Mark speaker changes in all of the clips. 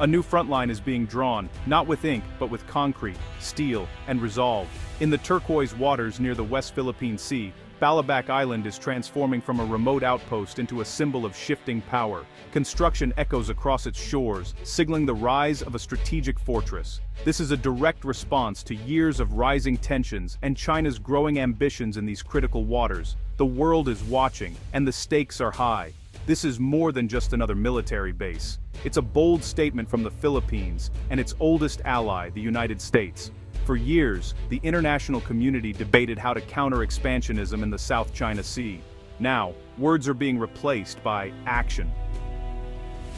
Speaker 1: A new front line is being drawn, not with ink, but with concrete, steel, and resolve. In the turquoise waters near the West Philippine Sea, Balabac Island is transforming from a remote outpost into a symbol of shifting power. Construction echoes across its shores, signaling the rise of a strategic fortress. This is a direct response to years of rising tensions and China's growing ambitions in these critical waters. The world is watching, and the stakes are high. This is more than just another military base. It's a bold statement from the Philippines and its oldest ally, the United States. For years, the international community debated how to counter expansionism in the South China Sea. Now, words are being replaced by action.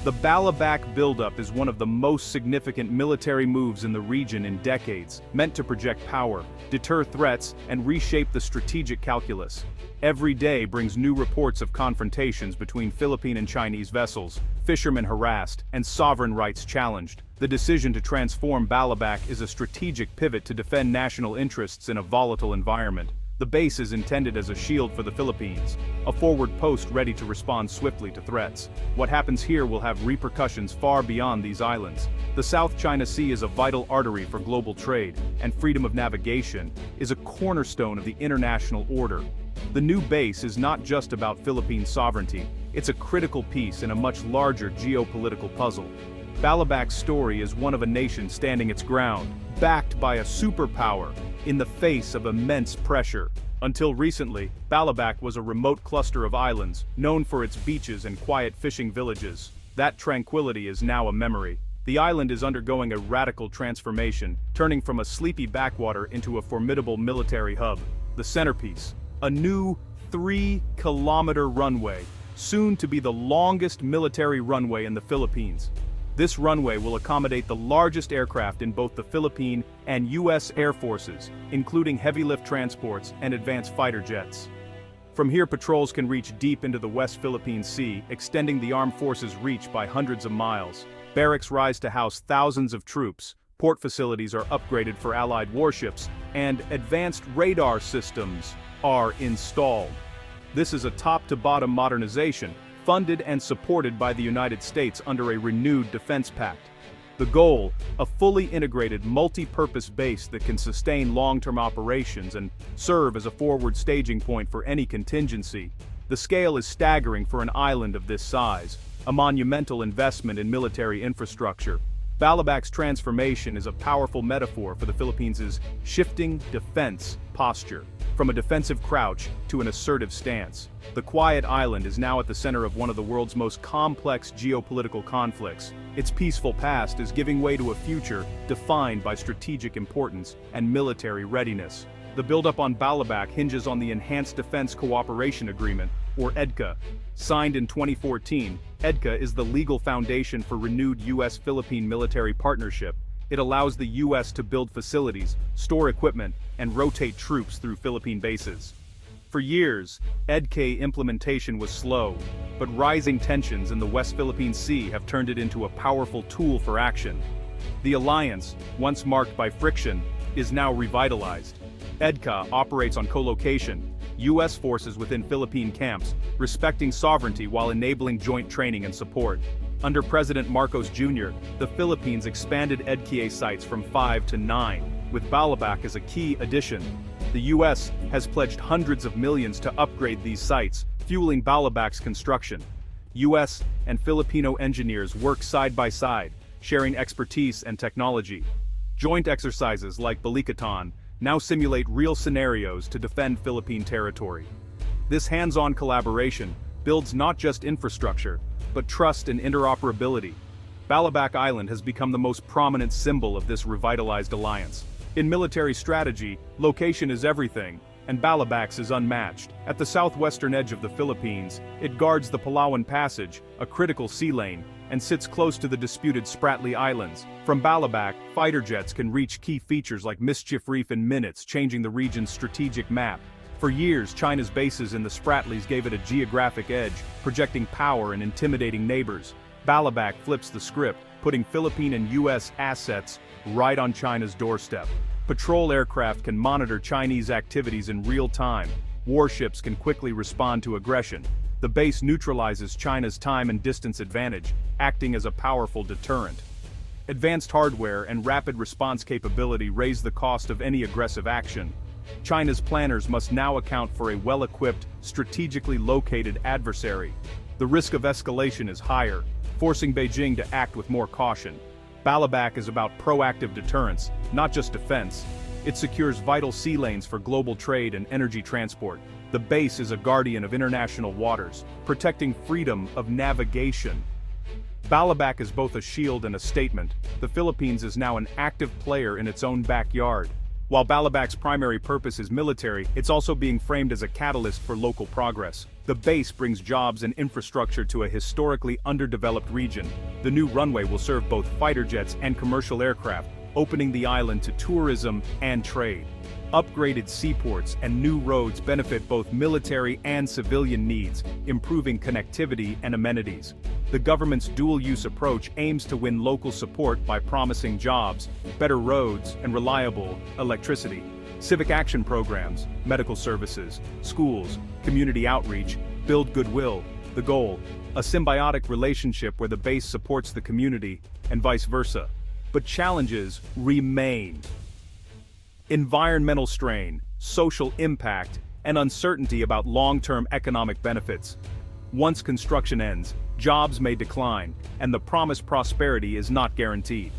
Speaker 1: The Balabac buildup is one of the most significant military moves in the region in decades, meant to project power, deter threats, and reshape the strategic calculus. Every day brings new reports of confrontations between Philippine and Chinese vessels, fishermen harassed, and sovereign rights challenged. The decision to transform Balabac is a strategic pivot to defend national interests in a volatile environment. The base is intended as a shield for the Philippines, a forward post ready to respond swiftly to threats. What happens here will have repercussions far beyond these islands. The South China Sea is a vital artery for global trade, and freedom of navigation is a cornerstone of the international order. The new base is not just about Philippine sovereignty, it's a critical piece in a much larger geopolitical puzzle. Balabac's story is one of a nation standing its ground, backed by a superpower, in the face of immense pressure. Until recently, Balabac was a remote cluster of islands, known for its beaches and quiet fishing villages. That tranquility is now a memory. The island is undergoing a radical transformation, turning from a sleepy backwater into a formidable military hub. The centerpiece, a new 3-kilometer runway, soon to be the longest military runway in the Philippines. This runway will accommodate the largest aircraft in both the Philippine and U.S. Air Forces, including heavy-lift transports and advanced fighter jets. From here, patrols can reach deep into the West Philippine Sea, extending the armed forces' reach by hundreds of miles. Barracks rise to house thousands of troops, port facilities are upgraded for Allied warships, and advanced radar systems are installed. This is a top-to-bottom modernization, funded and supported by the United States under a renewed defense pact. The goal, a fully integrated multi-purpose base that can sustain long-term operations and serve as a forward staging point for any contingency. The scale is staggering for an island of this size, a monumental investment in military infrastructure. Balabac's transformation is a powerful metaphor for the Philippines' shifting defense posture, from a defensive crouch to an assertive stance. The quiet island is now at the center of one of the world's most complex geopolitical conflicts. Its peaceful past is giving way to a future defined by strategic importance and military readiness. The buildup on Balabac hinges on the Enhanced Defense Cooperation Agreement, or EDCA. Signed in 2014, EDCA is the legal foundation for renewed U.S.-Philippine military partnership. It allows the U.S. to build facilities, store equipment, and rotate troops through Philippine bases. For years, EDCA implementation was slow, but rising tensions in the West Philippine Sea have turned it into a powerful tool for action. The alliance, once marked by friction, is now revitalized. EDCA operates on co-location, U.S. forces within Philippine camps, respecting sovereignty while enabling joint training and support. Under President Marcos Jr., the Philippines expanded EDCA sites from 5 to 9, with Balabac as a key addition. The U.S. has pledged hundreds of millions to upgrade these sites, fueling Balabac's construction. U.S. and Filipino engineers work side by side, sharing expertise and technology. Joint exercises like Balikatan now simulate real scenarios to defend Philippine territory. This hands-on collaboration builds not just infrastructure, but trust and interoperability. Balabac Island has become the most prominent symbol of this revitalized alliance. In military strategy, location is everything, and Balabac's is unmatched. At the southwestern edge of the Philippines, it guards the Palawan Passage, a critical sea lane, and sits close to the disputed Spratly Islands. From Balabac, fighter jets can reach key features like Mischief Reef in minutes, changing the region's strategic map. For years, China's bases in the Spratlys gave it a geographic edge, projecting power and intimidating neighbors. Balabac flips the script, putting Philippine and U.S. assets right on China's doorstep. Patrol aircraft can monitor Chinese activities in real time. Warships can quickly respond to aggression. The base neutralizes China's time and distance advantage, acting as a powerful deterrent. Advanced hardware and rapid response capability raise the cost of any aggressive action. China's planners must now account for a well-equipped, strategically located adversary. The risk of escalation is higher, forcing Beijing to act with more caution. Balabac is about proactive deterrence, not just defense. It secures vital sea lanes for global trade and energy transport. The base is a guardian of international waters, protecting freedom of navigation. Balabac is both a shield and a statement. The Philippines is now an active player in its own backyard. While Balabac's primary purpose is military, it's also being framed as a catalyst for local progress. The base brings jobs and infrastructure to a historically underdeveloped region. The new runway will serve both fighter jets and commercial aircraft, opening the island to tourism and trade. Upgraded seaports and new roads benefit both military and civilian needs, improving connectivity and amenities. The government's dual-use approach aims to win local support by promising jobs, better roads, and reliable electricity. Civic action programs, medical services, schools, community outreach build goodwill. The goal: a symbiotic relationship where the base supports the community and vice versa. But challenges remain. Environmental strain, social impact, and uncertainty about long-term economic benefits. Once construction ends, jobs may decline, and the promised prosperity is not guaranteed.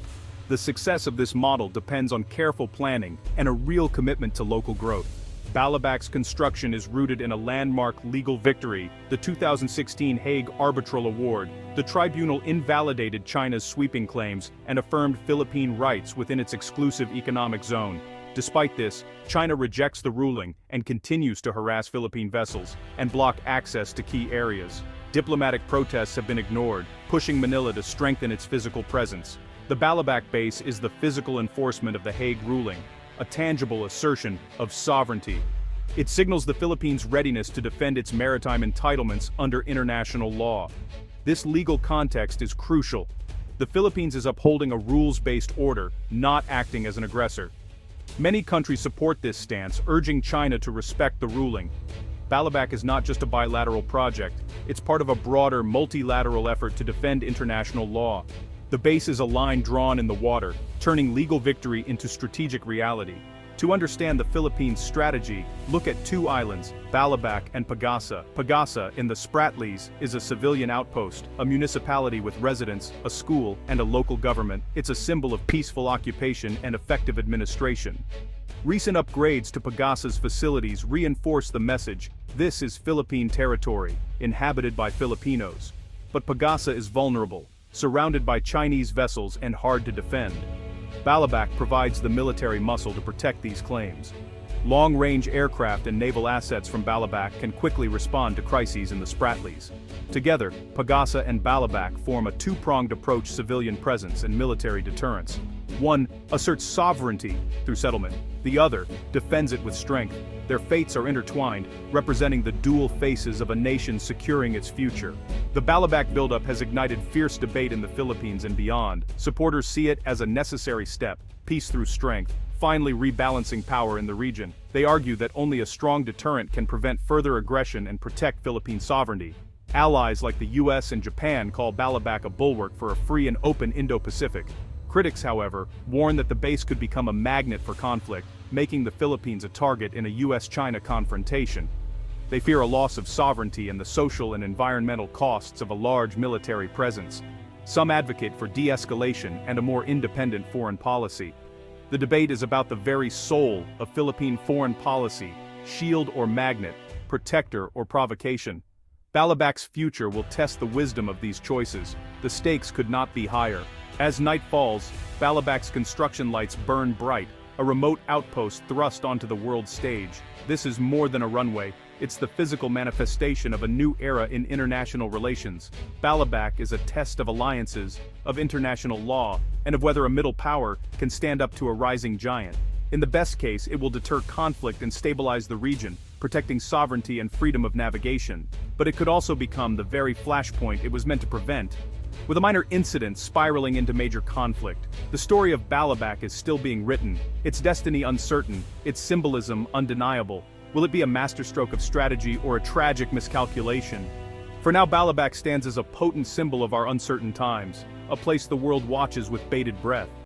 Speaker 1: The success of this model depends on careful planning and a real commitment to local growth. Balabac's construction is rooted in a landmark legal victory, the 2016 Hague Arbitral Award. The tribunal invalidated China's sweeping claims and affirmed Philippine rights within its exclusive economic zone. Despite this, China rejects the ruling and continues to harass Philippine vessels and block access to key areas. Diplomatic protests have been ignored, pushing Manila to strengthen its physical presence. The Balabac base is the physical enforcement of the Hague ruling, a tangible assertion of sovereignty. It signals the Philippines' readiness to defend its maritime entitlements under international law. This legal context is crucial. The Philippines is upholding a rules-based order, not acting as an aggressor. Many countries support this stance, urging China to respect the ruling. Balabac is not just a bilateral project, it's part of a broader multilateral effort to defend international law. The base is a line drawn in the water, turning legal victory into strategic reality. To understand the Philippines' strategy, look at two islands, Balabac and Pagasa. Pagasa, in the Spratlys, is a civilian outpost, a municipality with residents, a school, and a local government. It's a symbol of peaceful occupation and effective administration. Recent upgrades to Pagasa's facilities reinforce the message: this is Philippine territory, inhabited by Filipinos. But Pagasa is vulnerable, surrounded by Chinese vessels and hard to defend. Balabac provides the military muscle to protect these claims. Long-range aircraft and naval assets from Balabac can quickly respond to crises in the Spratlys. Together, Pagasa and Balabac form a two-pronged approach: civilian presence and military deterrence. One asserts sovereignty through settlement. The other defends it with strength. Their fates are intertwined, representing the dual faces of a nation securing its future. The Balabac buildup has ignited fierce debate in the Philippines and beyond. Supporters see it as a necessary step, peace through strength, finally rebalancing power in the region. They argue that only a strong deterrent can prevent further aggression and protect Philippine sovereignty. Allies like the US and Japan call Balabac a bulwark for a free and open Indo-Pacific. Critics, however, warn that the base could become a magnet for conflict, making the Philippines a target in a US-China confrontation. They fear a loss of sovereignty and the social and environmental costs of a large military presence. Some advocate for de-escalation and a more independent foreign policy. The debate is about the very soul of Philippine foreign policy: shield or magnet, protector or provocation. Balabac's future will test the wisdom of these choices. The stakes could not be higher. As night falls, Balabac's construction lights burn bright, a remote outpost thrust onto the world stage. This is more than a runway, it's the physical manifestation of a new era in international relations. Balabac is a test of alliances, of international law, and of whether a middle power can stand up to a rising giant. In the best case, it will deter conflict and stabilize the region, protecting sovereignty and freedom of navigation. But it could also become the very flashpoint it was meant to prevent, with a minor incident spiraling into major conflict. The story of Balabac is still being written, its destiny uncertain, its symbolism undeniable. Will it be a masterstroke of strategy or a tragic miscalculation? For now, Balabac stands as a potent symbol of our uncertain times. a place the world watches with bated breath.